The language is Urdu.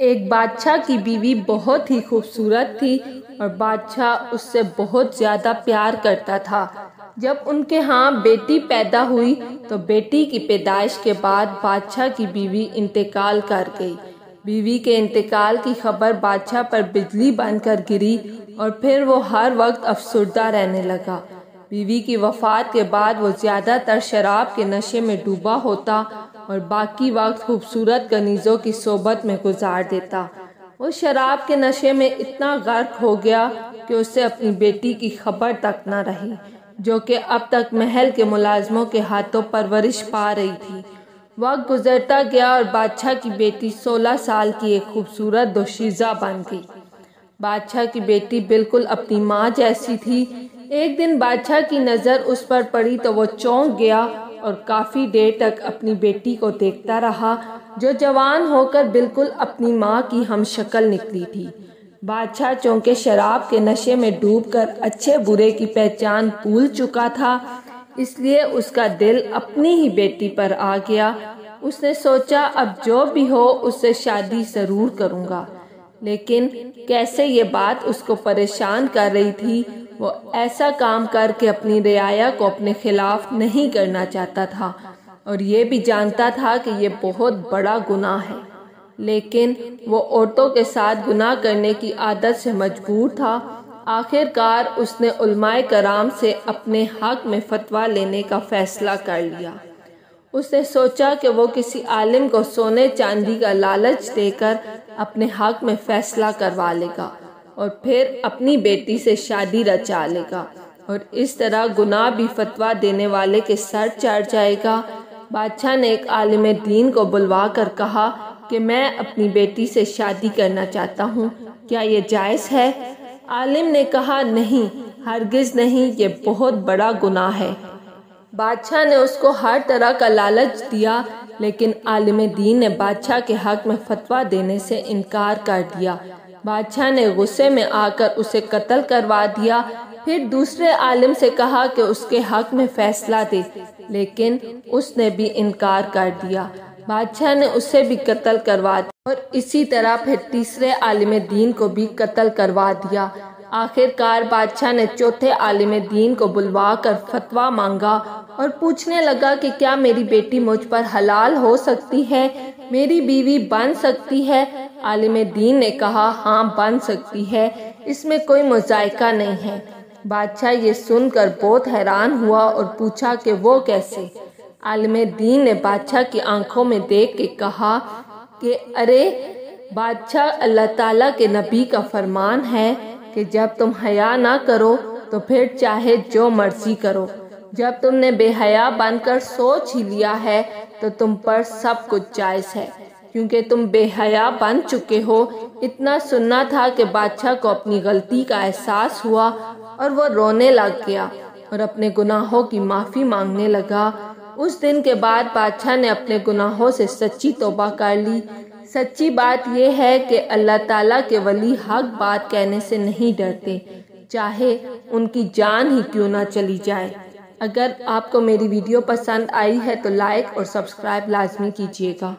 ایک بادشاہ کی بیوی بہت ہی خوبصورت تھی اور بادشاہ اس سے بہت زیادہ پیار کرتا تھا۔ جب ان کے ہاں بیٹی پیدا ہوئی تو بیٹی کی پیدائش کے بعد بادشاہ کی بیوی انتقال کر گئی۔ بیوی کے انتقال کی خبر بادشاہ پر بجلی بن کر گری اور پھر وہ ہر وقت افسردہ رہنے لگا۔ بیوی کی وفات کے بعد وہ زیادہ تر شراب کے نشے میں ڈوبا ہوتا اور باقی وقت خوبصورت کنیزوں کی صحبت میں گزار دیتا۔ وہ شراب کے نشے میں اتنا غرق ہو گیا کہ اسے اپنی بیٹی کی خبر تک نہ رہی، جو کہ اب تک محل کے ملازموں کے ہاتھوں پرورش پا رہی تھی۔ وقت گزرتا گیا اور بادشاہ کی بیٹی 16 سال کی ایک خوبصورت دوشیزہ بن گئی۔ بادشاہ کی بیٹی بالکل اپنی ماں جیسی تھی۔ ایک دن بادشاہ کی نظر اس پر پڑی تو وہ چونک گیا اور کافی دیر تک اپنی بیٹی کو دیکھتا رہا، جو جوان ہو کر بالکل اپنی ماں کی ہم شکل نکلی تھی۔ بادشاہ چونکہ شراب کے نشے میں ڈوب کر اچھے برے کی پہچان بھول چکا تھا، اس لیے اس کا دل اپنی ہی بیٹی پر آ گیا۔ اس نے سوچا اب جو بھی ہو اس سے شادی ضرور کروں گا، لیکن کیسے یہ بات اس کو پریشان کر رہی تھی۔ وہ ایسا کام کر کے اپنی رعایا کو اپنے خلاف نہیں کرنا چاہتا تھا اور یہ بھی جانتا تھا کہ یہ بہت بڑا گناہ ہے، لیکن وہ عورتوں کے ساتھ گناہ کرنے کی عادت سے مجبور تھا۔ آخر کار اس نے علماء کرام سے اپنے حق میں فتویٰ لینے کا فیصلہ کر لیا۔ اس نے سوچا کہ وہ کسی عالم کو سونے چاندی کا لالچ دے کر اپنے حق میں فیصلہ کروا لے گا اور پھر اپنی بیٹی سے شادی رچا لے گا اور اس طرح گناہ بھی فتویٰ دینے والے کے سر چڑھ جائے گا۔ بادشاہ نے ایک عالم دین کو بلوا کر کہا کہ میں اپنی بیٹی سے شادی کرنا چاہتا ہوں، کیا یہ جائز ہے؟ عالم نے کہا نہیں، ہرگز نہیں، یہ بہت بڑا گناہ ہے۔ بادشاہ نے اس کو ہر طرح کا لالچ دیا، لیکن عالم دین نے بادشاہ کے حق میں فتویٰ دینے سے انکار کر دیا۔ بادشاہ نے غصے میں آ کر اسے قتل کروا دیا۔ پھر دوسرے عالم سے کہا کہ اس کے حق میں فیصلہ دے، لیکن اس نے بھی انکار کر دیا۔ بادشاہ نے اسے بھی قتل کروا دیا اور اسی طرح پھر تیسرے عالم دین کو بھی قتل کروا دیا۔ آخر کار بادشاہ نے چوتھے عالم دین کو بلوا کر فتویٰ مانگا اور پوچھنے لگا کہ کیا میری بیٹی مجھ پر حلال ہو سکتی ہے، میری بیوی بن سکتی ہے؟ عالم دین نے کہا ہاں بن سکتی ہے، اس میں کوئی مذائقہ نہیں ہے۔ بادشاہ یہ سن کر بہت حیران ہوا اور پوچھا کہ وہ کیسے؟ عالم دین نے بادشاہ کی آنکھوں میں دیکھ کے کہا کہ ارے بادشاہ، اللہ تعالیٰ کے نبی کا فرمان ہے کہ جب تم حیا نہ کرو تو پھر چاہے جو مرضی کرو۔ جب تم نے بے حیا بن کر سوچ ہی لیا ہے تو تم پر سب کچھ جائز ہے، کیونکہ تم بے حیا بن چکے ہو۔ اتنا سننا تھا کہ بادشاہ کو اپنی غلطی کا احساس ہوا اور وہ رونے لگ گیا اور اپنے گناہوں کی معافی مانگنے لگا۔ اس دن کے بعد بادشاہ نے اپنے گناہوں سے سچی توبہ کر لی۔ سچی بات یہ ہے کہ اللہ تعالیٰ کے ولی حق بات کہنے سے نہیں ڈرتے، چاہے ان کی جان ہی کیوں نہ چلی جائے۔ اگر آپ کو میری ویڈیو پسند آئی ہے تو لائک اور سبسکرائب لازمی کیجیے گا۔